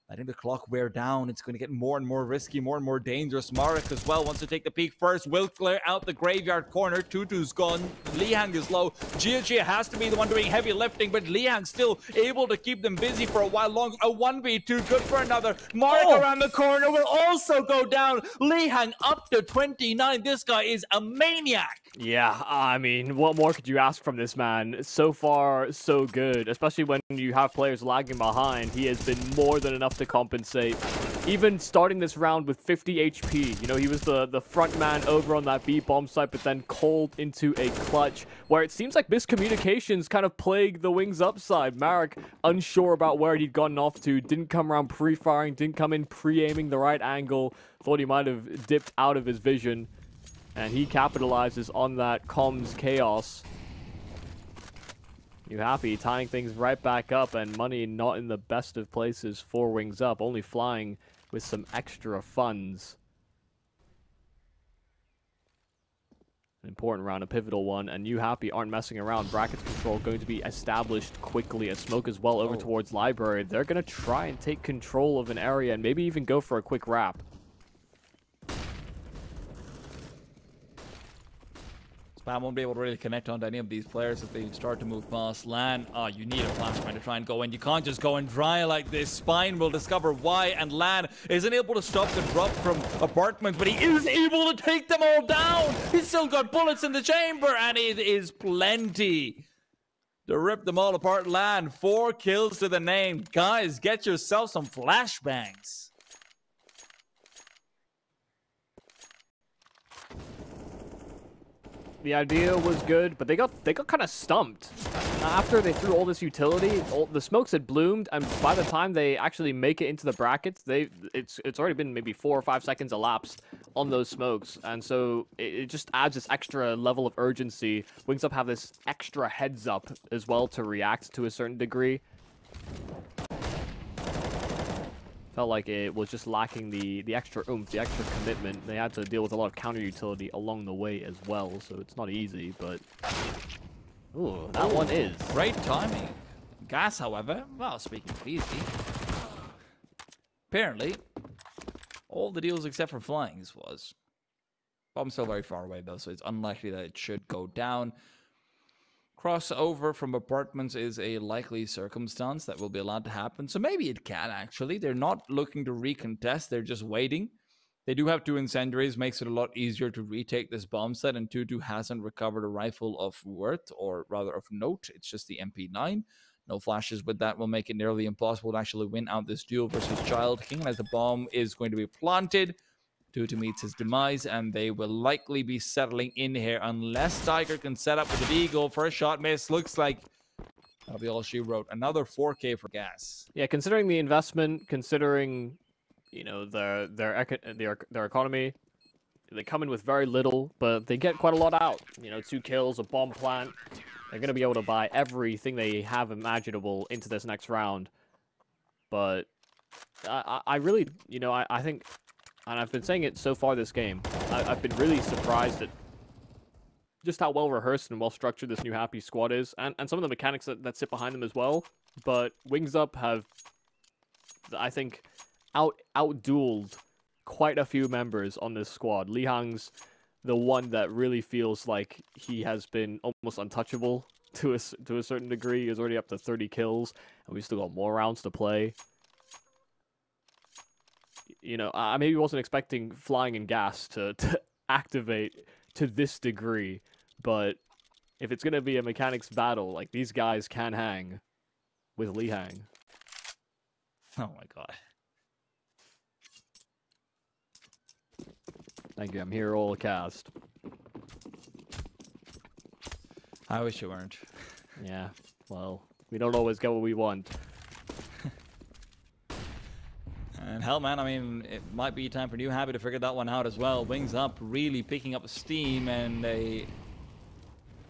letting the clock wear down. It's going to get more and more risky, more and more dangerous. Marek as well wants to take the peek first. Will clear out the graveyard corner. Tutu's gone. LeeHang is low. Gia has to be the one doing heavy lifting, but LeeHang still able to keep them busy for a while longer. A 1v2, good for another. Marek around the corner will also go down. LeeHang up to 29. This guy is a maniac. Yeah, I mean, what more could you ask from this man? So far, so good, especially when you have players lagging behind. He has been more than enough to compensate. Even starting this round with 50 HP, you know, he was the front man over on that B bomb site, but then called into a clutch where it seems like miscommunications kind of plague the Wings upside. Marek, unsure about where he'd gotten off to, didn't come around pre-firing, didn't come in pre-aiming the right angle, thought he might have dipped out of his vision. And he capitalizes on that comms chaos. Newhappy tying things right back up, and money not in the best of places for Wings Up, only flying with some extra funds. An important round, a pivotal one, and Newhappy aren't messing around. Brackets control going to be established quickly. A smoke as well over towards Library. They're going to try and take control of an area and maybe even go for a quick wrap. Spam won't be able to really connect onto any of these players if they start to move past LAN. Oh, you need a flashbang to try and go in. You can't just go and dry like this. Spine will discover why, and LAN isn't able to stop the drop from apartments, but he is able to take them all down. He's still got bullets in the chamber, and it is plenty to rip them all apart. LAN, 4 kills to the name. Guys, get yourself some flashbangs. The idea was good, but they got kind of stumped. After they threw all this utility, the smokes had bloomed, and by the time they actually make it into the brackets, it's already been maybe 4 or 5 seconds elapsed on those smokes, and so it just adds this extra level of urgency. Wings Up have this extra heads up as well to react to a certain degree. Felt like it was just lacking the extra oomph, the extra commitment. They had to deal with a lot of counter utility along the way as well, so it's not easy, but... Ooh, that one is. Great timing. WUgaSsS, however, well, speaking of easy, apparently, all the deals except for flyings was. Bomb's still very far away, though, so it's unlikely that it should go down. Crossover from apartments is a likely circumstance that will be allowed to happen. So maybe it can, actually. They're not looking to recontest. They're just waiting. They do have 2 incendiaries. Makes it a lot easier to retake this bomb set. And 2-2 hasn't recovered a rifle of worth, or rather of note. It's just the MP9. No flashes with that will make it nearly impossible to actually win out this duel versus WUChildKinG, as the bomb is going to be planted. 2-2 meets his demise, and they will likely be settling in here unless Tiger can set up with the Beagle for a shot miss. Looks like that'll be all she wrote. Another 4K for WUgaSsS. Yeah, considering the investment, considering, you know, their economy, they come in with very little, but they get quite a lot out. You know, 2 kills, a bomb plant. They're going to be able to buy everything they have imaginable into this next round. But I really, you know, I think... And I've been saying it so far this game, I've been really surprised at just how well rehearsed and well structured this Newhappy squad is, and some of the mechanics that sit behind them as well. But Wings Up have, I think, out-dueled quite a few members on this squad. Lihang's the one that really feels like he has been almost untouchable to a certain degree. He's already up to 30 kills, and we've still got more rounds to play. You know, I maybe wasn't expecting flying and WUgaSsS to activate to this degree, but if it's going to be a mechanics battle, like, these guys can hang with Lihang. Oh my god. Thank you, I'm here all cast. I wish you weren't. Yeah, well, we don't always get what we want. And hell, man, I mean, it might be time for Newhappy to figure that one out as well. Wings Up really picking up steam, and a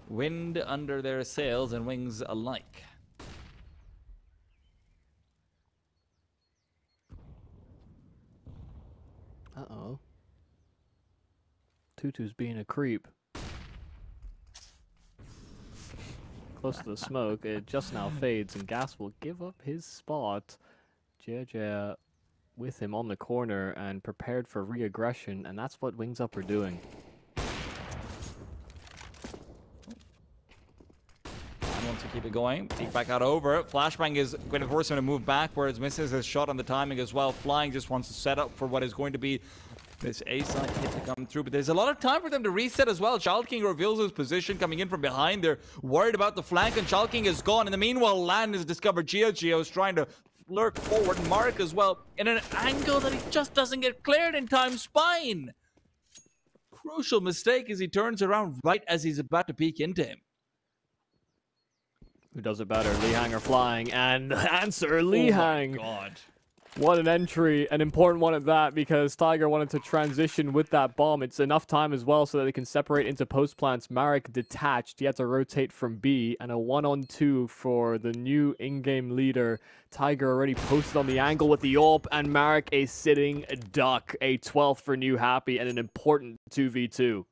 wind under their sails, and Wings alike. Uh-oh. Tutu's being a creep. Close to the smoke, it just now fades, and WUgaSsS will give up his spot. JJ with him on the corner and prepared for re-aggression, and that's what Wings Up are doing. Wants to keep it going. Peek back out over. Flashbang is going to force him to move backwards. Misses his shot on the timing as well. Flying just wants to set up for what is going to be this A side hit to come through, but there's a lot of time for them to reset as well. WUChildKinG reveals his position coming in from behind. They're worried about the flank, and WUChildKinG is gone. In the meanwhile, LAN has discovered Geo is trying to lurk forward. Mark as well in an angle that he just doesn't get cleared in time. Spine. Crucial mistake as he turns around right as he's about to peek into him. Who does it better, LeeHang or Flying? And answer, LeeHang. Oh my god. What an entry, an important one at that, because Tiger wanted to transition with that bomb. It's enough time as well so that they can separate into post plants. Marek detached. He had to rotate from B, and a 1-on-2 for the new in-game leader. Tiger already posted on the angle with the AWP, and Marek a sitting duck. A 12th for Newhappy, and an important 2v2.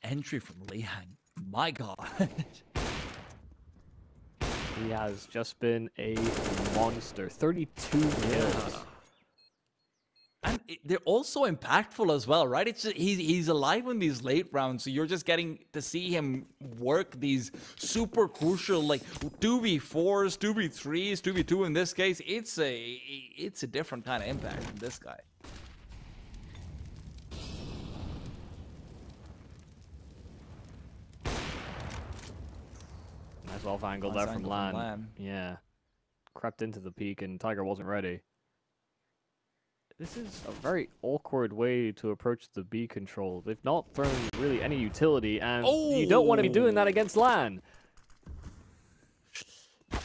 Entry from LeeHang. My god. He has just been a monster. 32 kills. And they're also impactful as well, right? It's just, he's alive in these late rounds, so you're just getting to see him work these super crucial, like 2v4s, 2v3s, 2v2 in this case. It's a different kind of impact from this guy. Nice off angle there from LAN. Yeah. Crept into the peak and Tiger wasn't ready. This is a very awkward way to approach the B control. They've not thrown really any utility, and you don't want to be doing that against LAN.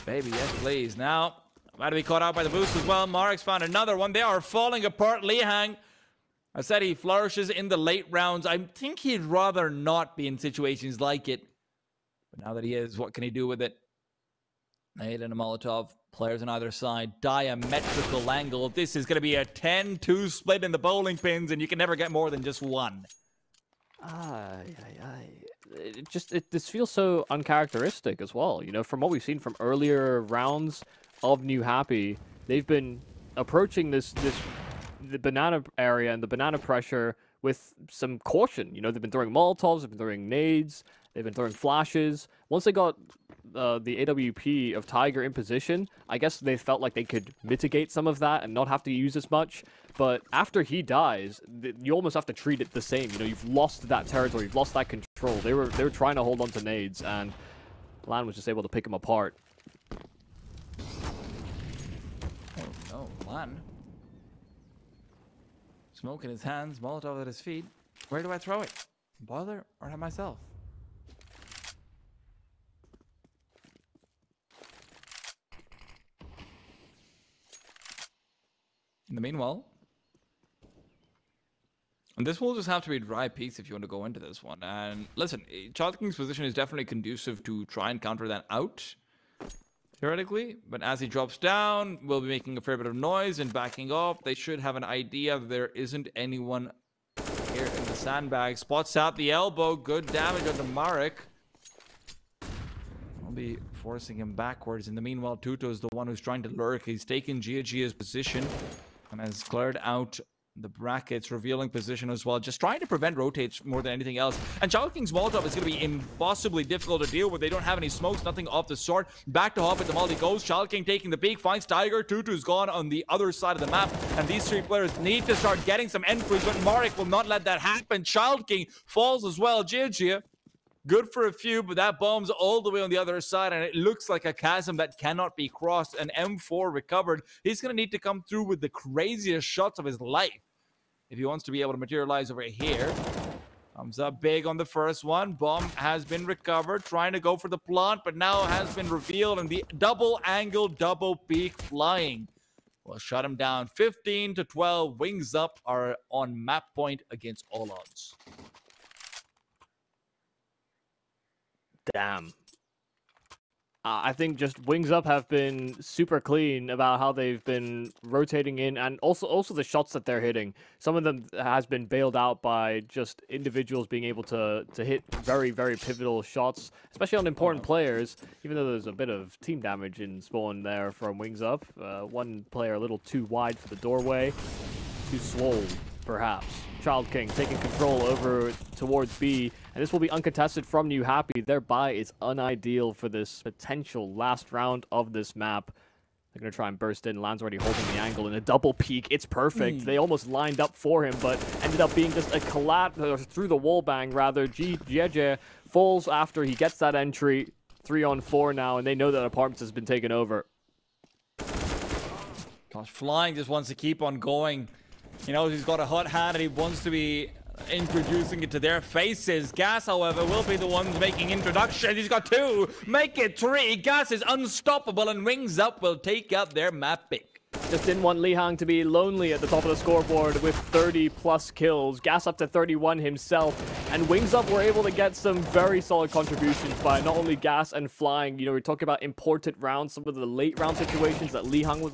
Baby, yes please. Now, about to be caught out by the boost as well. Marek's found another one. They are falling apart. LeeHang, I said he flourishes in the late rounds. I think he'd rather not be in situations like it. But now that he is, what can he do with it? Nade and a Molotov. Players on either side. Diametrical angle. This is going to be a 10-2 split in the bowling pins, and you can never get more than just one. This feels so uncharacteristic as well. You know, from what we've seen from earlier rounds of Newhappy, they've been approaching the banana area and the banana pressure with some caution. You know, they've been throwing Molotovs, they've been throwing nades, they've been throwing flashes. Once they got the AWP of Tiger in position, I guess they felt like they could mitigate some of that and not have to use as much. But after he dies, you almost have to treat it the same. You know, you've lost that territory, you've lost that control. They were trying to hold on to nades, and LAN was just able to pick him apart. Oh no, LAN. Smoke in his hands, Molotov at his feet. Where do I throw it? Boiler or at myself? In the meanwhile, and this will just have to be a dry piece if you want to go into this one. And listen, WUChildKing's position is definitely conducive to try and counter that out, theoretically. But as he drops down, we'll be making a fair bit of noise and backing off. They should have an idea there isn't anyone here in the sandbag. Spots out the elbow. Good damage on the Marek. I'll be forcing him backwards. In the meanwhile, Tuto is the one who's trying to lurk. He's taken Gia's position and has cleared out the brackets, revealing position as well, just trying to prevent rotates more than anything else. And WUChildKing's Molotov is going to be impossibly difficult to deal with. They don't have any smokes, nothing off the sort. Back to Hop at the multi goes. WUChildKing taking the peak, finds Tiger. Tutu's gone on the other side of the map, and these three players need to start getting some entries, but Marek will not let that happen. WUChildKing falls as well. Gia, good for a few, but that bomb's all the way on the other side, and it looks like a chasm that cannot be crossed. An M4 recovered. He's going to need to come through with the craziest shots of his life if he wants to be able to materialize over here. Comes up big on the first one. Bomb has been recovered. Trying to go for the plant, but now has been revealed, and the double angle, double peak flying will shut him down. 15-12. Wings up are on map point against all odds. Damn. I think just Wings Up have been super clean about how they've been rotating in, and also the shots that they're hitting. Some of them has been bailed out by just individuals being able to hit very, very pivotal shots, especially on important players, even though there's a bit of team damage in spawn there from Wings Up. One player a little too wide for the doorway, too swole, perhaps. WUChildKing taking control over towards B, and this will be uncontested from Newhappy. Their buy is unideal for this potential last round of this map. They're going to try and burst in. Lan's already holding the angle in a double peek. It's perfect. They almost lined up for him, but ended up being just a through the wall bang, rather. JJ falls after he gets that entry. 3-on-4 now, and they know that Apartments has been taken over. Gosh, Flying just wants to keep on going. He knows he's got a hot hand and he wants to be introducing it to their faces. GUgaSsS, however, will be the ones making introductions. He's got 2. Make it 3. GUgaSsS is unstoppable and Wings Up will take up their map pick. Just didn't want Lihang to be lonely at the top of the scoreboard with 30+ kills. GUgaSsS up to 31 himself. And Wings Up were able to get some very solid contributions by not only GUgaSsS and Flying. You know, we're talking about important rounds, some of the late round situations that Lihang was